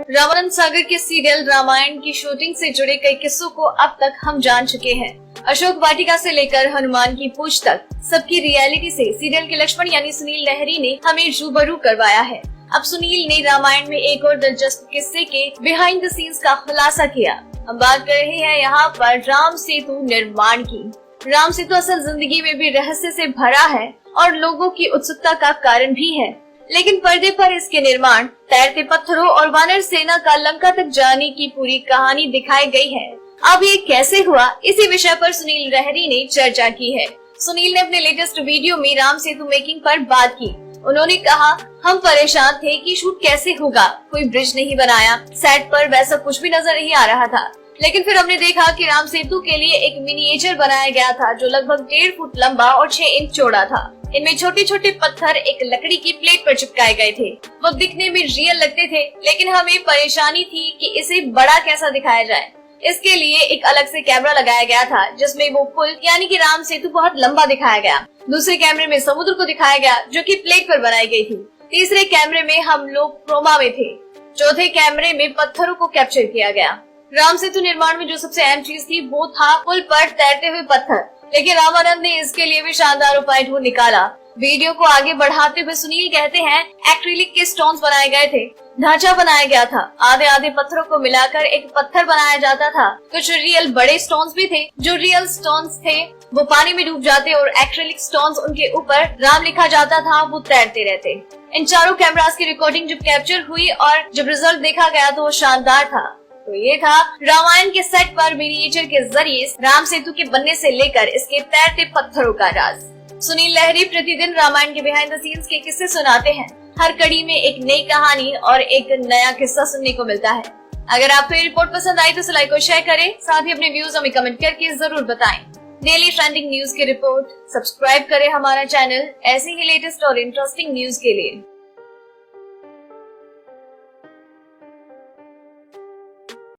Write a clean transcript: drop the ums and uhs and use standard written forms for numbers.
रामानंद सागर के सीरियल रामायण की शूटिंग से जुड़े कई किस्सों को अब तक हम जान चुके हैं। अशोक वाटिका से लेकर हनुमान की पूछ तक सबकी रियलिटी से सीरियल के लक्ष्मण यानी सुनील लहरी ने हमें रूबरू करवाया है। अब सुनील ने रामायण में एक और दिलचस्प किस्से के बिहाइंड द सीन्स का खुलासा किया। हम बात कर रहे हैं यहाँ पर राम सेतु निर्माण की। राम सेतु असल जिंदगी में भी रहस्य से भरा है और लोगों की उत्सुकता का कारण भी है, लेकिन पर्दे पर इसके निर्माण, तैरते पत्थरों और वानर सेना का लंका तक जाने की पूरी कहानी दिखाई गई है। अब ये कैसे हुआ, इसी विषय पर सुनील लहरी ने चर्चा की है। सुनील ने अपने लेटेस्ट वीडियो में राम सेतु मेकिंग पर बात की। उन्होंने कहा, हम परेशान थे कि शूट कैसे होगा, कोई ब्रिज नहीं बनाया, सेट पर वैसा कुछ भी नजर नहीं आ रहा था। लेकिन फिर हमने देखा कि राम सेतु के लिए एक मिनिएचर बनाया गया था जो लगभग 1.5 फुट लंबा और 6 इंच चौड़ा था। इनमें छोटे छोटे पत्थर एक लकड़ी की प्लेट पर चिपकाए गए थे। वो दिखने में रियल लगते थे, लेकिन हमें परेशानी थी कि इसे बड़ा कैसा दिखाया जाए। इसके लिए एक अलग से कैमरा लगाया गया था जिसमें वो पुल यानी कि राम सेतु बहुत लंबा दिखाया गया। दूसरे कैमरे में समुद्र को दिखाया गया जो कि प्लेट पर बनाई गई थी। तीसरे कैमरे में हम लोग क्रोमा में थे। चौथे कैमरे में पत्थरों को कैप्चर किया गया। राम सेतु निर्माण में जो सबसे अहम चीज थी वो था पुल पर तैरते हुए पत्थर, लेकिन रामानंद ने इसके लिए भी शानदार उपाय ढूंढ निकाला। वीडियो को आगे बढ़ाते हुए सुनील कहते हैं, एक्रिलिक के स्टोन्स बनाए गए थे, ढांचा बनाया गया था, आधे आधे पत्थरों को मिलाकर एक पत्थर बनाया जाता था। कुछ रियल बड़े स्टोन्स भी थे। जो रियल स्टोन्स थे वो पानी में डूब जाते और एक्रिलिक स्टोन्स उनके ऊपर राम लिखा जाता था, वो तैरते रहते। इन चारों कैमरास की रिकॉर्डिंग जब कैप्चर हुई और जब रिजल्ट देखा गया तो वो शानदार था। तो ये था रामायण के सेट पर मिनिएचर के जरिए राम सेतु के बनने से लेकर इसके तैरते पत्थरों का राज। सुनील लहरी प्रतिदिन रामायण के बिहाइंड द सीन्स के किस्से सुनाते हैं। हर कड़ी में एक नई कहानी और एक नया किस्सा सुनने को मिलता है। अगर आपको ये रिपोर्ट पसंद आई तो लाइक और शेयर करें, साथ ही अपने व्यूज हमें कमेंट करके जरूर बताएं। डेली ट्रेंडिंग न्यूज की रिपोर्ट सब्सक्राइब करें हमारा चैनल ऐसे ही लेटेस्ट और इंटरेस्टिंग न्यूज के लिए।